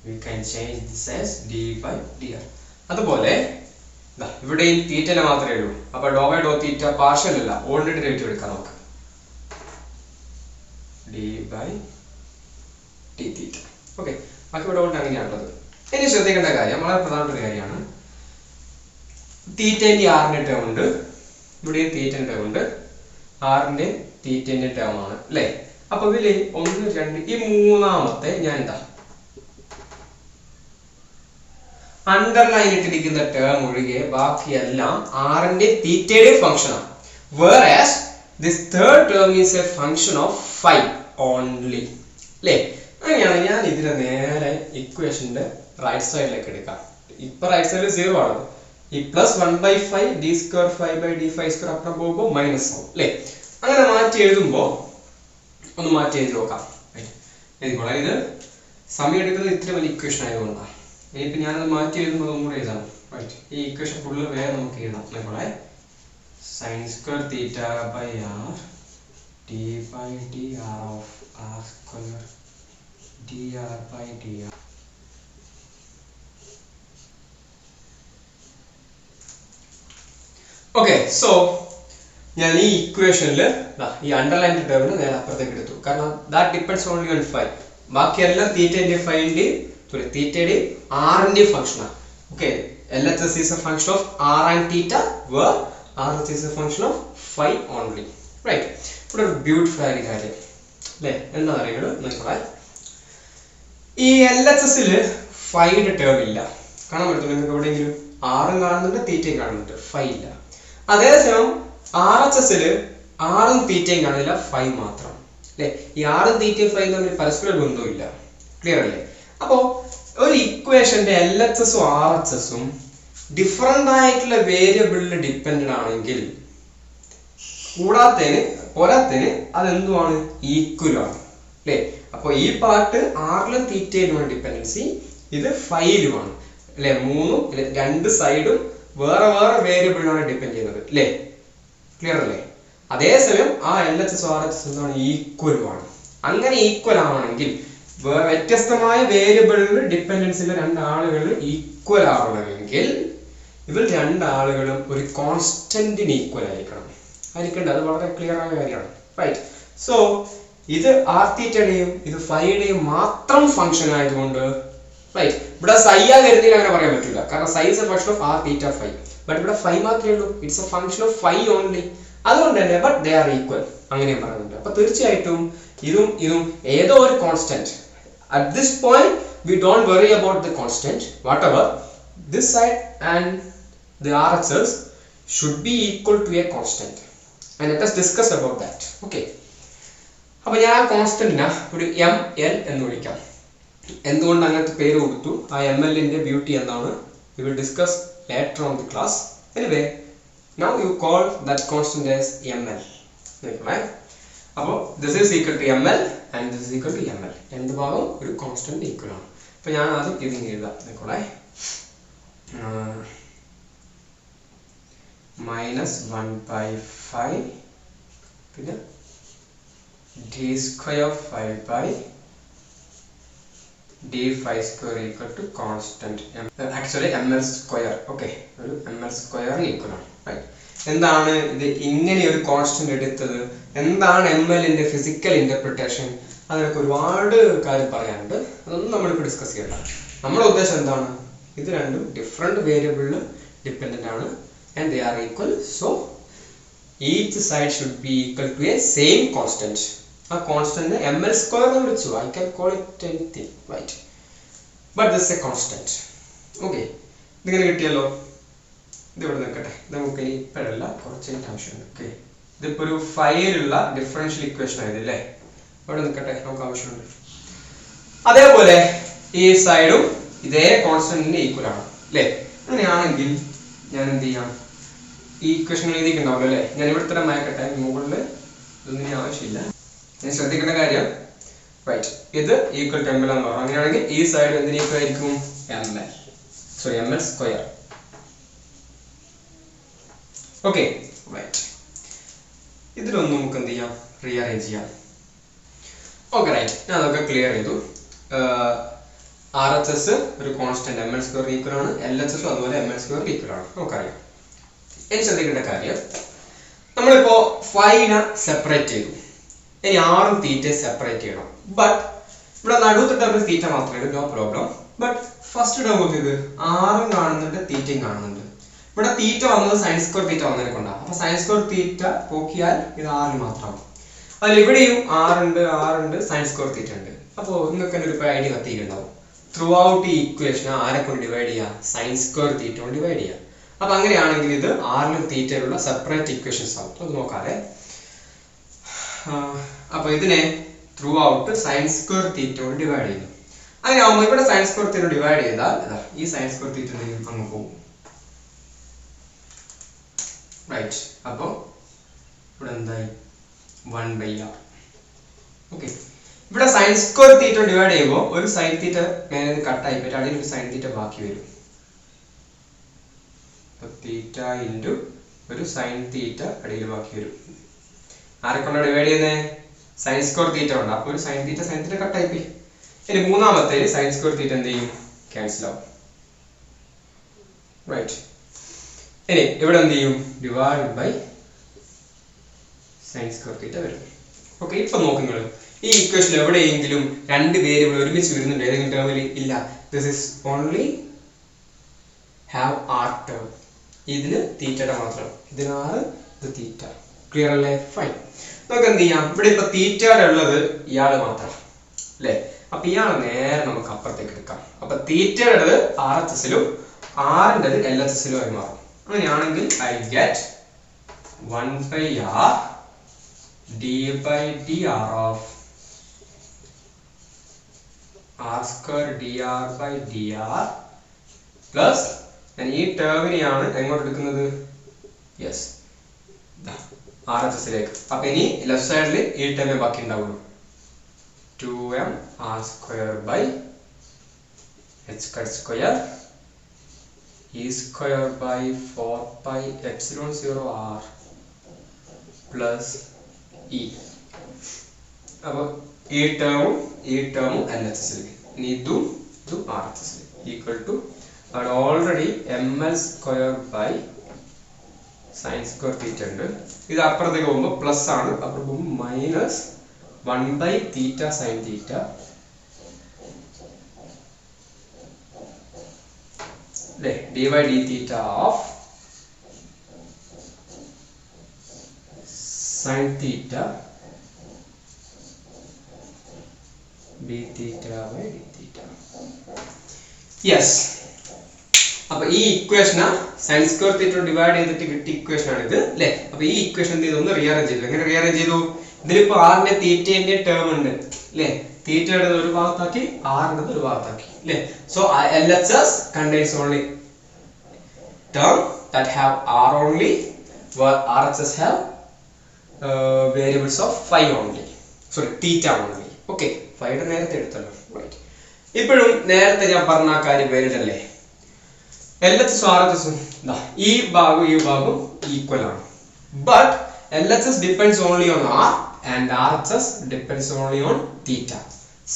we can change this as d by d r. അതുപോലെ ഇവിടെ ഈ തീറ്റനെ മാത്രമേ ഉള്ളൂ, അപ്പോൾ do by Dr theta partial അല്ല, ഓൾറെഡി ഡെറിവേറ്റീവ് എടുക്കാം നമുക്ക്, d by d theta. Okay, ബാക്കി ഇവിടെ കൊണ്ട് അങ്ങനെയാണുള്ളത്. ഇനി ശ്രദ്ധിക്കേണ്ട കാര്യം, വളരെ പ്രധാനപ്പെട്ട ഒരു കാര്യമാണ്, തീറ്റേൻ്റെ ആറിൻ്റെ ടേം ഉണ്ട്, ഇവിടെ തീറ്റേൻ്റെ ടേം ഉണ്ട്, ആറിൻ്റെ തീറ്റേൻ്റെ ടേം ആണ് അല്ലേ. അപ്പൊ ഇതില് 1 2 ഈ മൂന്നാമത്തെ ഞാൻ എന്താ അണ്ടർലൈൻ ഇട്ടിരിക്കുന്ന ടേം ഒഴികെ ബാക്കിയെല്ലാം ആറിന്റെ തീറ്റയുടെ ഫംഗ്ഷനാണ്. whereas this third term is a function of phi only അല്ലേ. അങ്ങനെയാണ് ഞാൻ ഇതിനെ നേരെ ഇക്വേഷന്റെ റൈറ്റ് സൈഡിലേക്ക് എടുക്കാം. ഇപ്പൊ റൈറ്റ് സൈഡിൽ 0 ആണ്, ഈ plus 1/5 d square 5 by d5 square അപ്പുറം പോകുമ്പോൾ മൈനസ് ആവും അല്ലേ. അങ്ങനെ മാറ്റി എഴുതുമ്പോൾ ഒന്ന് മാറ്റി എഴുതി നോക്കാം, എഴുതിക്കോളാം. ഇത് സമയം എടുക്കുന്നത് ഇത്ര വലിയ ഇക്വേഷൻ ആയതുകൊണ്ടാണ്. ഇനിയിപ്പോൾ ഞാനത് മാറ്റി എഴുതുമ്പോൾ ഒന്നും കൂടെ എഴുതാം, റൈറ്റ്. ഈ ഇക്വേഷൻ ഫുള്ള് വേറെ നമുക്ക് എഴുതാം. നമ്മളെ sine square theta by r d by d r of r square d r by d r. Okay, so ഞാൻ ഈ ഇക്വേഷനിൽ ഈ അണ്ടർലൈൻ ടേമിന് നേരെ അപ്പുറത്തേക്ക് എടുത്തു, കാരണം that depends only on phi. ബാക്കിയെല്ലാം തീറ്റേന്റെ ഫൈൻ്റെ തീറ്റയുടെ ആറിന്റെ ഫംഗ്ഷനാണ്. Okay, LHS is a function of r and theta, where RHS is a function of phi only, right? ഇവിടെ ഒരു ബ്യൂട്ടിഫുൾ ആയ കാര്യം അല്ലേ, എന്താ പറയുന്നത് നോക്കണേ, ഈ LHS ഫൈയുടെ ടേം ഇല്ല, കാണാൻ പറ്റും നിങ്ങൾക്ക് എവിടെയെങ്കിലും? ആറും കാണുന്നുണ്ട്, തീറ്റയും കാണുന്നുണ്ട്, ഫൈ ഇല്ല. അതേസമയം RHS ആറും തീറ്റയും കാണില്ല, ഫൈ മാത്രം അല്ലേ. ഈ ആറും തീറ്റയും ഫൈ തമ്മിൽ പരസ്പര ബന്ധമില്ല, ക്ലിയർ അല്ലേ? അപ്പോ ഒരു ഇക്വേഷന്റെ LHS ഉം RHS ഉം ഡിഫറെന്റ് ആയിട്ടുള്ള വേരിയബിളിൽ ഡിപ്പെൻഡന്റ് ആണെങ്കിൽ പോരാത്തതിന് അതെന്തുമാണ്, ഈക്വൽ ആണ് അല്ലേ. അപ്പൊ ഈ പാർട്ട് ആറിലും തീറ്റയിലുമാണ് ഡിപ്പെൻഡൻസി, ഇത് ഫൈയിലുമാണ് അല്ലെ. രണ്ട് സൈഡും വേറെ വേറെ വേരിയബിളിലാണ് ഡിപ്പെൻഡ് ചെയ്യുന്നത് അല്ലേ, ക്ലിയർ അല്ലേ? അതേസമയം ആ LHS RHS എന്താണ്, ഈക്വലുമാണ്. അങ്ങനെ ഈക്വൽ ആണെങ്കിൽ വ്യത്യസ്തമായ വേരിയബിളിൽ ഡിപ്പെൻഡൻസ് ഉള്ള രണ്ടാളുകൾ ഈക്വൽ ആവണമെങ്കിൽ ഇവർ രണ്ടാളുകളും ഒരു കോൺസ്റ്റന്റിന് ഈക്വൽ ആയിരിക്കണം. അത് വളരെ ക്ലിയർ ആയ കാര്യമാണ്, റൈറ്റ്? സോ ഇത് ആർ തീറ്റയുടെയും ഇത് ഫൈയുടെയും മാത്രം ഫംഗ്ഷൻ ആയതുകൊണ്ട്, റൈറ്റ്, ഇവിടെ സൈയാ കരുതിയിൽ അങ്ങനെ പറയാൻ പറ്റില്ല, കാരണം psi is a function of r theta phi. But ഇവിടെ ഫൈ മാത്രമേ ഉള്ളൂ, it's a function of phi only. അതുകൊണ്ട് തന്നെ ബട്ട് ദേ ആർ ഈക്വൽ അങ്ങനെയും പറയുന്നുണ്ട്. അപ്പൊ തീർച്ചയായിട്ടും ഇതും ഏതോ ഒരു constant. At this point, we don't worry about the constant. Whatever, this side and the RHS should be equal to a constant. And let us discuss about that. Okay. അപ്പോൾ ഞാൻ ആ കോൺസ്റ്റന്റിനെ ഒരു ML എന്ന് വിളിക്കാം. എന്തുകൊണ്ട് അങ്ങനത്തെ പേര് കൊടുത്തു, ആ MLന്റെ ബ്യൂട്ടി എന്താണ്, we will discuss later on the class. Anyway, now you call that constant as ML. അപ്പോൾ this is equal to ML and this is equal to ml. എന്ത് ഭാഗം ഒരു കോൺസ്റ്റന്റ് ഈക്വൽ ആണ്. അപ്പോൾ ഞാൻ ആദ്യം ഇതിങ്ങനെ എഴുതാം. നിങ്ങളെ -1/5 പിന്നെ d square 5 by d5 square equal to constant actually ml square. okay, ഒരു ml square ഈക്വൽ ആണ്. right? എന്താണ് ഇത് ഇങ്ങനെ ഒരു കോൺസ്റ്റന്റ് എടുത്തത്, എന്താണ് ml ന്റെ ഫിസിക്കൽ ഇന്റർപ്രിട്ടേഷൻ, അതിനൊക്കെ ഒരുപാട് കാര്യം പറയാനുണ്ട്. അതൊന്നും നമ്മളിപ്പോൾ ഡിസ്കസ് ചെയ്യണ്ട. നമ്മുടെ ഉദ്ദേശം എന്താണ്, ഇത് രണ്ടും ഡിഫറെന്റ് വേരിയബിളിൽ ഡിപ്പെൻഡന്റ് ആണ് and they are equal, so each side should be equal to a same constant. ആ കോൺസ്റ്റന്റ് ml square എന്ന് വിളിച്ചു. I can call it anything, right? but this is a constant. okay, ഇതിങ്ങനെ കിട്ടിയല്ലോ. ഇത് ഇവിടെ നിൽക്കട്ടെ. നമുക്ക് ഇനി ഇപ്പോഴല്ല, കുറച്ച് ആവശ്യമുണ്ട്. ഓക്കെ, ഇതിപ്പോൾ ഒരു 5 ഉള്ള ഡിഫറൻഷ്യൽ ഇക്വേഷൻ ആയത് അല്ലേ. ഇവിടെ നിൽക്കട്ടെ, നമുക്ക് ആവശ്യമുണ്ട്. അതേപോലെ ഈ സൈഡും ഇതേ കോൺസ്റ്റന്റിന് ഈക്വൽ ആണ് അല്ലേ. അങ്ങനെയാണെങ്കിൽ ഞാൻ എന്ത് ചെയ്യാം, ഈ ഇക്വേഷൻ എഴുതിയിട്ടുണ്ടാവുമല്ലോ അല്ലേ. ഞാൻ ഇവിടെ തന്നെ മായക്കട്ടെ, മുകളിൽ ഇതൊന്നും ആവശ്യമില്ല. ഞാൻ ശ്രദ്ധിക്കേണ്ട കാര്യം, റൈറ്റ്, ഇത് ഈക്വൽ ടു ml എന്ന് പറഞ്ഞു. അങ്ങനെയാണെങ്കിൽ ഈ സൈഡ് എന്തിന് ഈക്വൽ ആയിരിക്കും, ml സ്ക്വയർ. Okay, right. ഇതിലൊന്നും നമുക്ക് എന്ത് ചെയ്യാം, റീഅറേഞ്ച് ചെയ്യാം. ഓക്കെ, റൈറ്റ്, ഞാൻ അതൊക്കെ ക്ലിയർ ചെയ്തു. RHS ഒരു കോൺസ്റ്റന്റ് ml സ്ക്വയർ ഈക്വൽ ആണ്, LHS അതുപോലെ ml സ്ക്വയർ ഈക്വൽ ആണ്, നമുക്കറിയാം. ഇനി ശ്രദ്ധിക്കേണ്ട കാര്യം, നമ്മളിപ്പോ 5നെ സെപ്പറേറ്റ് ചെയ്തു. ഇനി ആറും തീറ്റയെ സെപ്പറേറ്റ് ചെയ്യണം. ബട്ട് ഇവിടെ നടുത്ത ടേമിൽ തീറ്റ മാത്രമേ ഉള്ളൂ, no problem. But first term നോക്കിയത് ആറും കാണുന്നുണ്ട്, തീറ്റയും കാണുന്നുണ്ട്. ഇവിടെ തീറ്റ വന്നത് സൈൻ സ്ക്വയർ തീറ്റ വന്നതിനെ കൊണ്ടാണ്. അപ്പൊ സൈൻ സ്ക്വയർ തീറ്റ പോക്കിയാൽ ഇത് 6 മാത്രമാണ്. അതിൽ ഇവിടെയും 6 സൈൻ സ്ക്വയർ തീറ്റ ഉണ്ട്. അപ്പോൾ നിങ്ങൾക്ക് തന്നെ ഒരു ഐഡിയ കത്തിയിട്ടുണ്ടാവും. ത്രൂ ഔട്ട് ഈ ഇക്വേഷൻ ആരെ കൊണ്ട് ഡിവൈഡ് ചെയ്യാം, സൈൻ സ്ക്വയർ തീറ്റ കൊണ്ട് ഡിവൈഡ് ചെയ്യാം. അപ്പൊ അങ്ങനെയാണെങ്കിൽ ഇത് 6ലും തീറ്റയിലുള്ള സെപ്പറേറ്റ് ഇക്വേഷൻസ് ആവും. അത് നോക്കാതെ. അപ്പൊ ഇതിനെ ത്രൂ ഔട്ട് സൈൻ സ്ക്വയർ തീറ്റ കൊണ്ട് ഡിവൈഡ് ചെയ്യുന്നു. അങ്ങനെ ആവുമ്പോൾ ഇവിടെ സൈൻ സ്ക്വയർ തീറ്റ ഡിവൈഡ് ചെയ്താൽ ഈ സൈൻ സ്ക്വയർ തീറ്റ അങ്ങ് പോകും. റൈറ്റ്, അപ്പോൾ ഇവിടെ എന്തായി, 1/r. ഓക്കെ, ഇവിടെ സൈൻ സ്ക്വയർ തീറ്റ ഡിവൈഡ് ചെയ്യുമ്പോൾ ഒരു സൈൻ തീറ്റ മേലെ കട്ടായി പോയിട്ട് അടിയിൽ ഒരു സൈൻ തീറ്റ ബാക്കി വരും. തീറ്റ ഇൻറ്റു ഒരു സൈൻ തീറ്റ അടിയിൽ ബാക്കി വരും. ആരെ കൊണ്ടാണ് ഡിവൈഡ് ചെയ്യുന്നത്, സൈൻ സ്ക്വയർ തീറ്റ ഉണ്ട്. അപ്പോൾ ഒരു സൈൻ തീറ്റ കട്ടായി പോയി. ഇനി മൂന്നാമത്തെ സൈൻ സ്ക്വയർ തീറ്റ എന്ത് ചെയ്യും, ക്യാൻസൽ ആവും. റൈറ്റ്, ഇനി ഇവിടെ എന്ത് ചെയ്യും, divide by sine square theta വരും. ഓക്കെ, ഇപ്പൊ നോക്കുക, ഈ ഇക്വേഷൻ എവിടെയെങ്കിലും രണ്ട് വേരിയബിൾ ഒരുമിച്ച് വരുന്നുണ്ട് ഏതെങ്കിലും ടേമിൽ? ഇല്ല. This is only have r term. ഇതിന് തീറ്റയുടെ മാത്രം, ഇതിനാറ്, ഇത് തീറ്റ. ക്ലിയർ അല്ലേ? ഫൈൻ. നമുക്ക് എന്ത് ചെയ്യാം, ഇവിടെ ഇപ്പൊ തീറ്റയുടെ ഉള്ളത് ഇയാള് മാത്രം അല്ലേ. അപ്പൊ ഇയാള് നേരെ നമുക്ക് അപ്പുറത്തേക്ക് എടുക്കാം. അപ്പൊ തീറ്റയുടെ RHSലും ആറിൻ്റെ LHSലും ആയി മാറും. അങ്ങനെയാണെങ്കിൽ I get 1/r d/dr of r square dr/dr plus ഈ ടേമിനെയാണ് എങ്ങോട്ട് എടുക്കുന്നത്, യെസ്, RHSലേക്ക്. അപ്പൊ ഇനി ലെഫ്റ്റ് സൈഡിൽ ഈ ടേമേ ബാക്കി ഉണ്ടാവുള്ളൂ, 2m r square by h square e square by 4 pi epsilon 0 r plus e. അപ്പൊ ഈ ടേമും LHSലേക്ക്, ഇനി ഇതും RHSലേക്ക് equal to already ml square by sine square theta ഉണ്ട്. ഇത് അപ്പുറത്തേക്ക് പോകുമ്പോൾ പ്ലസ് ആണ്, അപ്പുറത്ത് പോകുമ്പോൾ മൈനസ് 1/θ സൈൻ തീറ്റ അല്ലേ, d/dθ of sine theta dθ/dθ. Yes. അപ്പൊ ഈ ഇക്വേഷന് സൈൻ സ്ക്വയർ തീറ്റ ഡിവൈഡ് ചെയ്തിട്ട് കിട്ടിയ ഇക്വേഷൻ ആണ് ഇത് അല്ലേ. അപ്പൊ ഈ ഇക്വേഷൻ എന്ത് ചെയ്തു, ഒന്ന് റീഅറേഞ്ച് ചെയ്തു. എങ്ങനെ റീഅറേഞ്ച് ചെയ്തു, ഇതിലിപ്പോ ആറിന്റെ തീറ്റന്റെ ടേം ഉണ്ട് അല്ലേ, തീറ്റയുടെ ഒരു ഭാഗത്താക്കി ആറിന്റെ ഒരു ഭാഗത്താക്കി അല്ലേ. So LHS contains only term that have r only, where RHS have variables of phi only, sorry theta only. Okay, ഫൈയുടെ നേരത്തെ എടുത്തല്ലോ. റൈറ്റ്, ഇപ്പോഴും നേരത്തെ ഞാൻ പറഞ്ഞ ആ കാര്യം വേരിയല്ലേ. LHS RHS ഈ ഭാഗവും ഈക്വൽ ആണ്. But LHS depends only on R and RHS depends only on theta.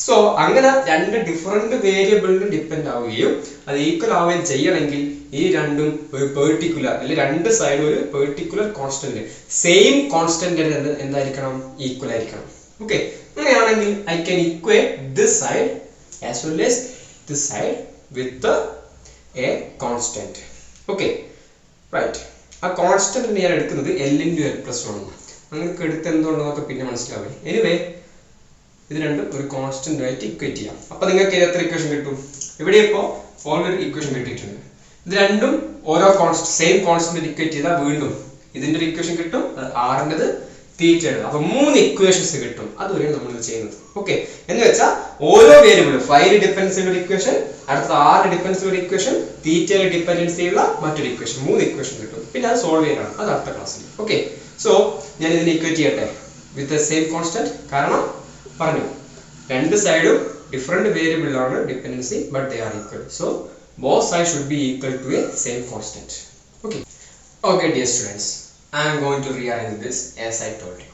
So അങ്ങനെ രണ്ട് ഡിഫറെന്റ് വേരിയബിളിന് ഡിപ്പെൻഡ് ആവുകയും അത് ഈക്വൽ ആവുകയും ചെയ്യണമെങ്കിൽ ഈ രണ്ടും ഒരു പെർട്ടിക്കുലർ അല്ലെങ്കിൽ രണ്ട് സൈഡും ഒരു പെർട്ടിക്കുലർ കോൺസ്റ്റന്റ് സെയിം കോൺസ്റ്റന്റ് എന്തായിരിക്കണം, ഈക്വൽ ആയിരിക്കണം. ഓക്കെ, അങ്ങനെയാണെങ്കിൽ I can equate this side as well as this side with a constant. Okay, right. ആ കോൺസ്റ്റന്റ് ഞാൻ എടുക്കുന്നത് L × L+1 ആണ്. നിങ്ങൾക്ക് എടുത്ത് എന്തുകൊണ്ടെന്നൊക്കെ പിന്നെ മനസ്സിലാവും. എനിവേ ഇത് രണ്ടും ഒരു കോൺസ്റ്റന്റ് ആയിട്ട് ഇക്വേറ്റ് ചെയ്യാം. അപ്പൊ നിങ്ങൾക്ക് എത്ര ഇക്വേഷൻ കിട്ടും? ഇവിടെ ഇപ്പോൾ ഓൾറെഡി ഇക്വേഷൻ കിട്ടിയിട്ടുണ്ട്. ഇത് രണ്ടും ഓരോ സെയിം കോൺസ്റ്റന്റ് ഇക്വേറ്റ് ചെയ്താൽ വീണ്ടും ഇതിന്റെ ഒരു ഇക്വേഷൻ കിട്ടും, ആറിൻ്റെത് തീറ്റയുടെ. അപ്പൊ 3 ഇക്വേഷൻസ് കിട്ടും. അതുവരെയാണ് നമ്മൾ ഇത് ചെയ്യുന്നത്. ഓക്കെ, എന്ന് വെച്ചാൽ ഓരോ വേരിയബിളും ഫൈവ് ഡിപെൻഡൻസിയുള്ള ഒരു ഇക്വേഷൻ, അടുത്ത 6 ഡിപെൻഡൻസിയുള്ള ഒരു ഇക്വേഷൻ, തീറ്റയുടെ ഡിപെൻഡൻസിയുള്ള മറ്റൊരു ഇക്വേഷൻ, 3 ഇക്വേഷൻ കിട്ടും. പിന്നെ അത് സോൾവ് ചെയ്യാനാണ്, അത് അടുത്ത ക്ലാസ്സിൽ. ഓക്കെ, സോ ഞാൻ ഇതിനെ ഇക്വേറ്റ് ചെയ്യട്ടെ വിത്ത് ദ സെയിം കോൺസ്റ്റന്റ്. കാരണം പറഞ്ഞു രണ്ട് സൈഡും ഡിഫറെന്റ് വേരിയബിളാണ് dependency, but they are equal. So both sides should be equal to a same constant. Okay dear students, I am going to rearrange this as I told you.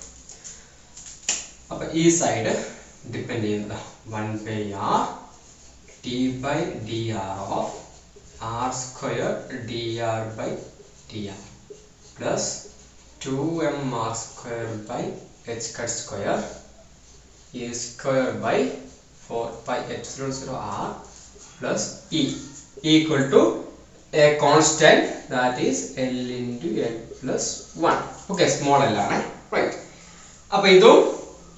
Appo ee side depend cheyunnathu 1/r t by dr of r square dr/dr plus 2mr square by h cut square e square by 4 pi epsilon 0 r plus e equal to a constant that is L × L+1. Okay, small L ആണ്. Right. അപ്പോൾ ഇതും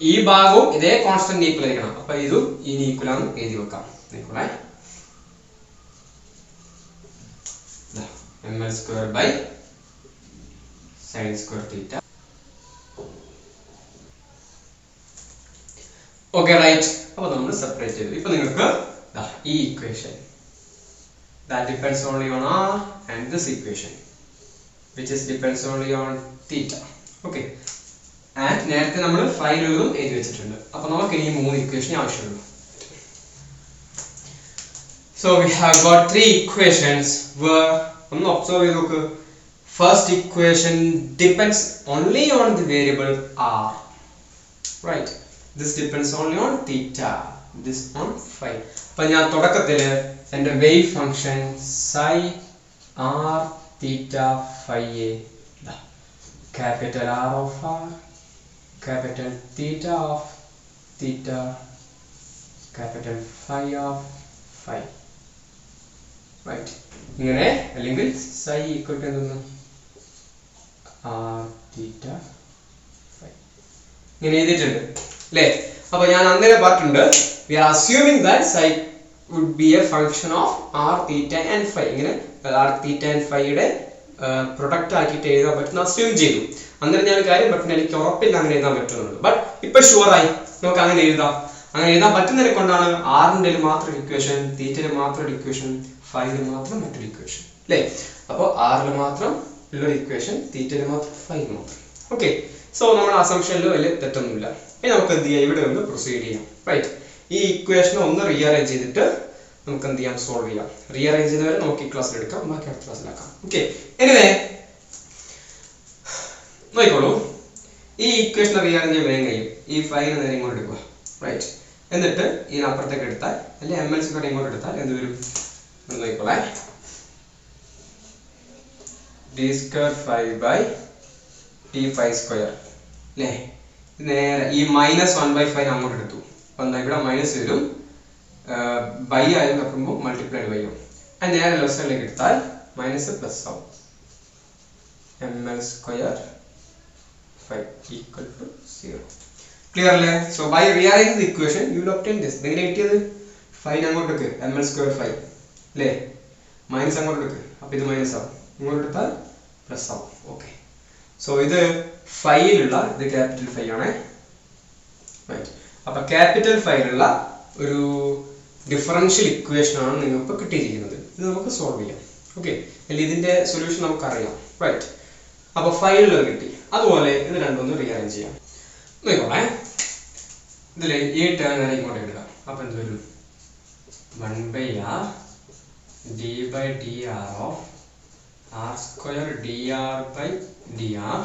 ഈ ഭാഗവും ഇതേ constant equal ആയിരിക്കണം. അപ്പോൾ ഇതും ഇനി ഈക്വൽ ആണ് എഴുതി വെക്കാം. നിങ്ങളെ ml² by sin² theta. Okay, right. അപ്പോൾ നമ്മൾ സെപ്പറേറ്റ് ചെയ്തു. ഇപ്പോൾ നിങ്ങൾക്ക് ഈ equation that depends only on R and this equation which is depends only on theta. Okay, and നേരത്തെ നമ്മൾ ഫൈലുകളും എഴുതി വെച്ചിട്ടുണ്ട്. അപ്പോൾ നമുക്ക് ഇനി 3 ഇക്വേഷൻ ആവശ്യമുള്ളൂ. So we have got 3 equations where ഒന്ന് ഒബ്സർവ് ചെയ്ത് നോക്ക്. First equation depends only on the variable R. Right, this depends only on theta, this on phi. അപ്പോൾ ഞാൻ തുടക്കത്തിൽ എൻ്റെ wave function psi r theta phi a, capital R of R, capital theta of theta, capital phi of phi. Right, ഇങ്ങനെ അല്ലെങ്കിൽ psi equal to എന്താണ് r theta phi ഇങ്ങനെ എഴുതിയിട്ടുണ്ട് അല്ലേ. അപ്പോൾ ഞാൻ അന്നേരം പറഞ്ഞിട്ടുണ്ട് we are assuming that psi would be a function of r theta and phi. ഇങ്ങനെ r theta and phi യുടെ പ്രൊഡക്റ്റ് ആക്കിയിട്ട് എഴുതാൻ പറ്റുന്ന അസ്യൂം ചെയ്തു. അന്നേരം ഞാൻ കാര്യം ബട്ട് എനിക്ക് ഉറപ്പില്ല അങ്ങനെ എഴുതാൻ പറ്റുന്നുണ്ട്. ബട്ട് ഇപ്പൊ ഷുവറായി നമുക്ക് അങ്ങനെ എഴുതാം. അങ്ങനെ എഴുതാൻ പറ്റുന്നതിനെ കൊണ്ടാണ് ആറിൻ്റെ മാത്രം ഇക്വേഷൻ, തീറ്റയിൽ മാത്രം ഇക്വേഷൻ, ഫൈവിൽ മാത്രം മറ്റൊരു ഇക്വേഷൻ അല്ലേ. അപ്പോൾ ആറിൽ മാത്രം ഉള്ളൊരു ഇക്വേഷൻ, തീറ്റയിൽ മാത്രം, ഫൈവിൽ മാത്രം. ഓക്കെ, സോ നമ്മുടെ അസംഷനിൽ വലിയ തെറ്റൊന്നുമില്ല. ഇനി നമുക്ക് എന്ത് ചെയ്യാം, ഇവിടെ ഒന്ന് പ്രൊസീഡ് ചെയ്യാം. റൈറ്റ്, ഈ ഇക്വേഷൻ ഒന്ന് റീഅറേഞ്ച് ചെയ്തിട്ട് നമുക്ക് എന്ത് ചെയ്യാം, സോൾവ് ചെയ്യാം. റീഅറേഞ്ച് ചെയ്തവരെ നമുക്ക് ഈ ക്ലാസ്സിൽ എടുക്കാം, ബാക്കി അടുത്ത ക്ലാസ്സിലാക്കാം. ഓക്കെ, എനിവേ നോക്കിക്കോളൂ. ഈ ഇക്വേഷൻ റീഅറേഞ്ച് ചെയ്യാൻ വേഗം കഴിയും. ഈ ഫൈവിന് നേരെ ഇങ്ങോട്ട് എടുക്കുക. റൈറ്റ്, എന്നിട്ട് ഇതിനപ്പുറത്തേക്ക് എടുത്താൽ അല്ലെങ്കിൽ ml² ഇങ്ങോട്ട് എടുത്താൽ എന്ത് വരും നോക്കിക്കോളെ. d² phi by t phi² അല്ലേ. നേരെ ഈ -1/5 അങ്ങോട്ട് എടുത്തു. അപ്പം എന്താ ഇവിടെ മൈനസ് വരും, ബൈ ആയാലും വെക്കുമ്പോൾ മൾട്ടിപ്ലൈഡ് ബൈ ആവും. അത് നേരെ ലെഫ്റ്റ് സൈഡിലേക്ക് എടുത്താൽ മൈനസ് പ്ലസ് ആവും. ml² phi equal to 0. Clear അല്ലേ? So by rearranging the equation you will obtain this. ഇതെങ്ങനെ കിട്ടിയത്, ഫൈൻ അങ്ങോട്ട് എടുക്ക്, ml² phi അല്ലേ, മൈനസ് അങ്ങോട്ട് എടുക്ക്, അപ്പോൾ ഇത് മൈനസ് ആവും, ഇങ്ങോട്ട് എടുത്താൽ പ്ലസ് ആവും. ഓക്കെ, സോ ഇത് ഫൈയിലുള്ള ഇത് ക്യാപിറ്റൽ ഫൈ ആണ്. റൈറ്റ്, അപ്പൊ ക്യാപിറ്റൽ ഫൈയിലുള്ള ഒരു ഡിഫറൻഷ്യൽ ഇക്വേഷൻ ആണ് നിങ്ങൾക്ക് കിട്ടിയിരിക്കുന്നത്. ഇത് നമുക്ക് സോൾവ് ചെയ്യാം. ഓക്കെ, അല്ലെങ്കിൽ ഇതിന്റെ സൊല്യൂഷൻ നമുക്കറിയാം. റൈറ്റ്, അപ്പൊ ഫൈയിലുള്ളത് കിട്ടി. അതുപോലെ ഇത് രണ്ടൊന്ന് റീഅറേഞ്ച് ചെയ്യാം. നോക്കോളെ, ഇതിൽ ഈ ടേം നേരെ ഇങ്ങോട്ട് എടുക്കാം. അപ്പം എന്ത് വരും? 1/r d/dr of r square dr/dr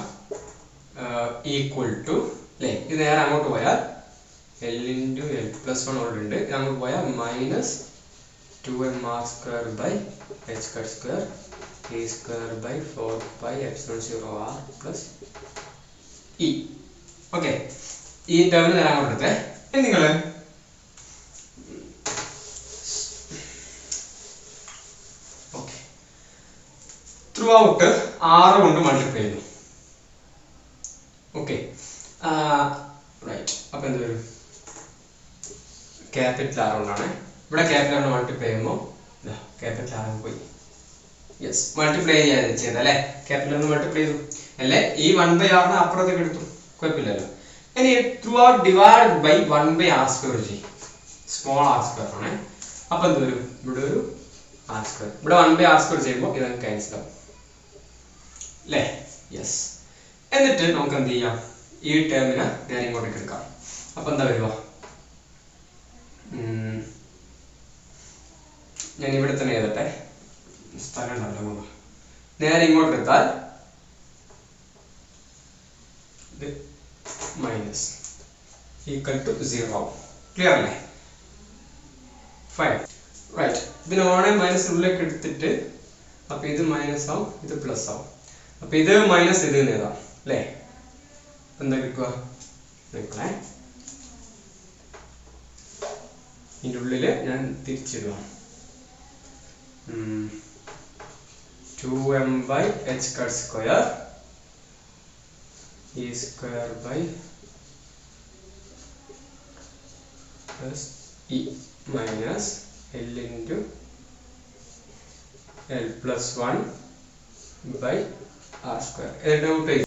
equal to അല്ലേ, ഇത് നേരെ അങ്ങോട്ട് പോയാൽ l × l+1 ഓൾഡ് ഉണ്ട്, ഇത് അങ്ങോട്ട് പോയാൽ -2mr²/h² a²/4πε0r + e. ഓക്കെ, ഈ ടേമിന് നേരെ അങ്ങോട്ട് എടുത്തേ. ഇനി നിങ്ങൾ ത്രൂ ഔട്ട് 6 കൊണ്ട് മൾട്ടിപ്ലൈ ചെയ്യുന്നു. Okay, right. അപ്പൊ എന്ത് വരും? ക്യാപിറ്റൽ R കൊണ്ടാണ് ഇവിടെ ക്യാപിറ്റൽ R മൾട്ടിപ്ലൈ ചെയ്യുമ്പോൾ ക്യാപിറ്റൽ R പോയി. യെസ്, മൾട്ടിപ്ലൈ ചെയ്തല്ലേ, ക്യാപിറ്റൽ R മൾട്ടിപ്ലൈ ചെയ്തു അല്ലേ, ഈ 1/r അപ്പുറത്തേക്ക് എടുത്തു, കുഴപ്പമില്ലല്ലോ. ഇനി through out divide by 1/r² ചെയ്യും, സ്മോൾ r² ആണ്. അപ്പൊ എന്ത് വരും? ഇവിടെ ഒരു r², ഇവിടെ 1/r² ചെയ്യുമ്പോൾ ഇതൊക്കെ ക്യാൻസൽ ആവും അല്ലേ. യെസ്, എന്നിട്ട് നമുക്ക് എന്ത് ചെയ്യാം? ഈ ടേമിനെ നേരെ ഇങ്ങോട്ടേക്ക് എടുക്കാം. അപ്പൊ എന്താ വരുക? ഞാൻ ഇവിടെ തന്നെ എഴുതട്ടെ, സ്ഥലം ഉണ്ടാവില്ല. നേരെ ഇങ്ങോട്ട് എടുത്താൽ ഇത് മൈനസ് ഈക്വൽ ടു 0 ആവും. ക്ലിയർ അല്ലേ? Fine, right. ഇതിന് ഓണേ മൈനസ് ഉള്ളിലേക്ക് എടുത്തിട്ട് അപ്പൊ ഇത് മൈനസ് ആവും, ഇത് പ്ലസ് ആവും. അപ്പൊ ഇത് മൈനസ് ഇത് എഴുതാം അല്ലേ. എന്താ കിട്ടുക? ഇതിൻ്റെ ഉള്ളില് ഞാൻ തിരിച്ചിടുക. 2m/h² e² minus l × l+1/r².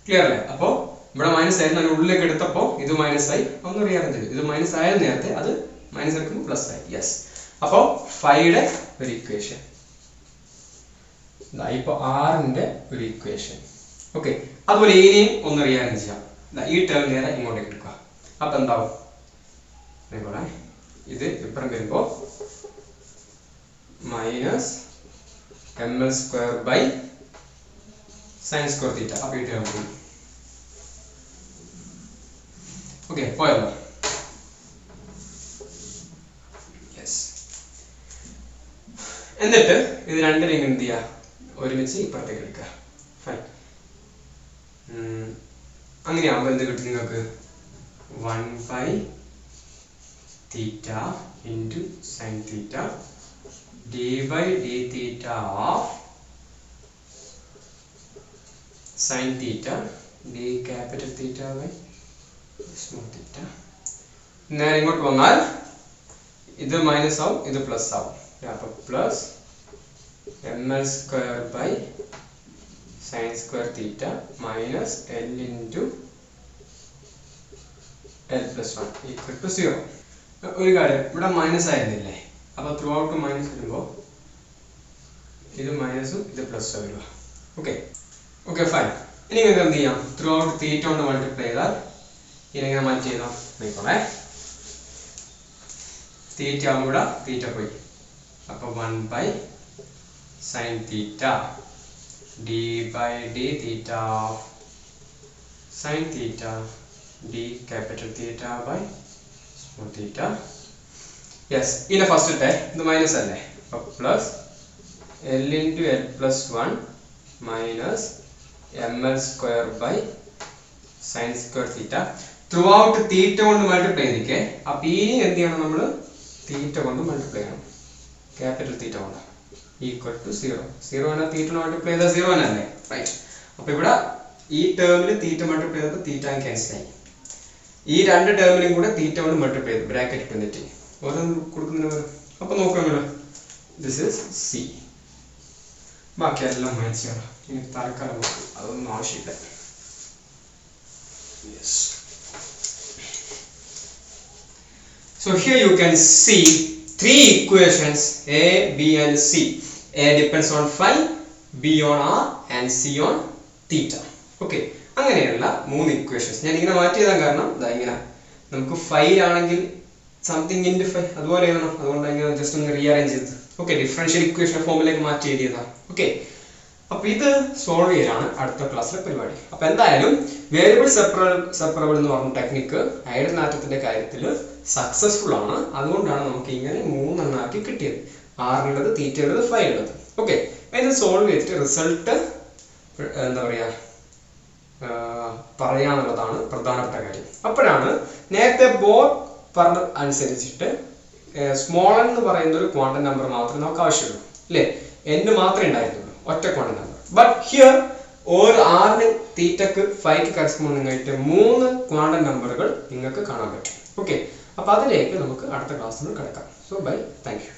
Clear അല്ലേ? അപ്പോ ഇവിടെ മൈനസ് ആയിരുന്നു, അതിന് ഉള്ളിലേക്ക് എടുത്തപ്പോൾ ഇത് മൈനസ് ആയി. ഒന്ന് റിയാക്ട് ചെയ്തു, ഇത് മൈനസ് ആയിരുന്നു നേരത്തെ, അത് മൈനസ് എടുക്കുമ്പോൾ പ്ലസ് ആയി. യെസ്, അപ്പോൾ 5യുടെ ഒരു ഇക്വേഷൻ, ഇപ്പൊ 6ന്റെ ഒരു ഇക്വേഷൻ. ഓക്കെ, അതുപോലെ ഇനിയും ഒന്ന് റിയാക്ട് ചെയ്യാം. ഈ ടേം നേരെ ഇങ്ങോട്ടേക്ക് എടുക്കുക. അപ്പൊ എന്താവും? ഇത് ഇപ്പുറം വരുമ്പോ -ml²/sin²θ. അപ്പൊ ഈ ടേം പോയി. ഓക്കെ, പോയല്ലോ. യെസ്, എന്നിട്ട് ഇത് രണ്ടിനെയും എന്ത് ചെയ്യുക? ഒരുമിച്ച് ഇപ്പുറത്തേക്ക് എടുക്കുക. ഫൈൻ. അങ്ങനെയാകുമ്പോൾ എന്ത് കിട്ടും നിങ്ങൾക്ക്? 1/θ into sin theta d/dθ of sin theta d capital theta by small theta. നേരെ ഇങ്ങോട്ട് വന്നാൽ ഇത് മൈനസ് ആവും, ഇത് പ്ലസ് ആവും. അപ്പൊ plus ml²/sin²θ minus l × l+1 equal to 0. ഒരു കാര്യം, ഇവിടെ മൈനസ് ആയിരുന്നില്ലേ, അപ്പൊ ത്രൂ ഔട്ട് മൈനസ് വരുമ്പോൾ ഇത് മൈനസും ഇത് പ്ലസ് വരിക. Okay okay, fine. ഇനി നിങ്ങൾക്ക് എന്ത് ചെയ്യാം? ത്രൂ ഔട്ട് തീറ്റ കൊണ്ട് മൾട്ടിപ്ലൈ ചെയ്താൽ ഇങ്ങനെ മാറ്റി ചെയ്താൽ നോക്കണേ. തീറ്റ ആകുമ്പോൾ ഇവിടെ തീറ്റ പോയി, അപ്പൊ 1/sin θ d/dθ of sin θ d capital theta by small theta. Yes, ഇതിന്റെ ഫസ്റ്റ് ഇട്ടേ, ഇത് മൈനസ് അല്ലേ, അപ്പൊ plus l × l+1 minus ml²/sin²θ. Throughout theta കൊണ്ട് മൾട്ടിപ്ലൈ ചെയ്തിരിക്കേ. അപ്പൊ ഇനി എന്ത് ചെയ്യണം? നമ്മൾ തീറ്റ കൊണ്ട് മൾട്ടിപ്ലൈ ചെയ്യണം, ക്യാപിറ്റൽ തീറ്റ കൊണ്ട്, ഈക്വൽ ടു 0. 0 ആണ് തീറ്റ മൾട്ടിപ്ലൈ ചെയ്താൽ 0 അല്ലേ, റൈറ്റ്. അപ്പൊ ഇവിടെ ഈ ടേമിൽ തീറ്റ മൾട്ടിപ്ലൈ ചെയ്തപ്പോൾ തീറ്റ ക്യാൻസൽ ആയി. ഈ രണ്ട് ടേമിലും കൂടെ തീറ്റ കൊണ്ട് മൾട്ടിപ്ലൈ ചെയ്തു, ബ്രാക്കറ്റ് ഇട്ടിട്ട് ഓരോന്ന് കൊടുക്കുന്നതിന്. അപ്പൊ നോക്കാം, ദിസ് ഈസ് സി. ബാക്കിയെല്ലാം മാച്ച് ചെയ്യണം. ഇനി തൽക്കാലം നോക്കും, അതൊന്നും ആവശ്യമില്ല. Yes. So here you can see three equations A, B and C. A depends on phi, B on R and C on theta. Okay. അങ്ങനെയുള്ള മൂന്ന് ഇക്വേഷൻസ് ഞാൻ ഇങ്ങനെ മാറ്റി എഴുതാൻ കാരണം ഇങ്ങനെ നമുക്ക് ഫൈവ് ആണെങ്കിൽ സംതിങ് ഇൻറ്റു ഫൈവ് അതുപോലെ എഴുതണം. അതുകൊണ്ട് ഇങ്ങനെ ജസ്റ്റ് ഒന്ന് റീഅറേഞ്ച് ചെയ്ത് ഓക്കെ ഡിഫറൻഷ്യൽ ഇക്വേഷൻ ഫോമിലേക്ക് മാറ്റി എഴുതിയതാണ്. ഓക്കെ, അപ്പൊ ഇത് സോൾവ് ചെയ്യലാണ് അടുത്ത ക്ലാസ്സിലെ പരിപാടി. അപ്പൊ എന്തായാലും വേരിയബിൾ സെപ്പറബിൾ എന്ന് പറഞ്ഞ ടെക്നിക്ക് ഐഡിയൽ ആറ്റത്തിന്റെ കാര്യത്തിൽ സക്സസ്ഫുൾ ആണ്. അതുകൊണ്ടാണ് നമുക്ക് ഇങ്ങനെ 3 എണ്ണാക്കി കിട്ടിയത്. ആറിനുള്ളത്, തീറ്റയുള്ളത്, ഫൈവ് ഉള്ളത്. ഓക്കെ, ഇത് സോൾവ് ചെയ്തിട്ട് റിസൾട്ട് എന്താ പറയാ പറയാനുള്ളതാണ് പ്രധാനപ്പെട്ട കാര്യം. അപ്പോഴാണ് നേരത്തെ ബോർഡ് പറഞ്ഞ അനുസരിച്ചിട്ട് സ്മോൾ എൻ എന്ന് പറയുന്ന ഒരു ക്വാണ്ടം നമ്പർ മാത്രമേ നമുക്ക് ആവശ്യമുള്ളൂ അല്ലേ, n മാത്രമേ ഉണ്ടായിരുന്നുള്ളൂ, ഒറ്റ ക്വാണ്ടം നമ്പർ. ബട്ട് ഹിയർ ഒരു ആറിന് തീറ്റക്ക് ഫൈക്ക് കറസ്പോണ്ടിങ് ആയിട്ട് 3 ക്വാണ്ടം നമ്പറുകൾ നിങ്ങൾക്ക് കാണാൻ പറ്റും. ഓക്കെ, അപ്പൊ അതിലേക്ക് നമുക്ക് അടുത്ത ക്ലാസ്സിൽ കിടക്കാം. So bye, thank U.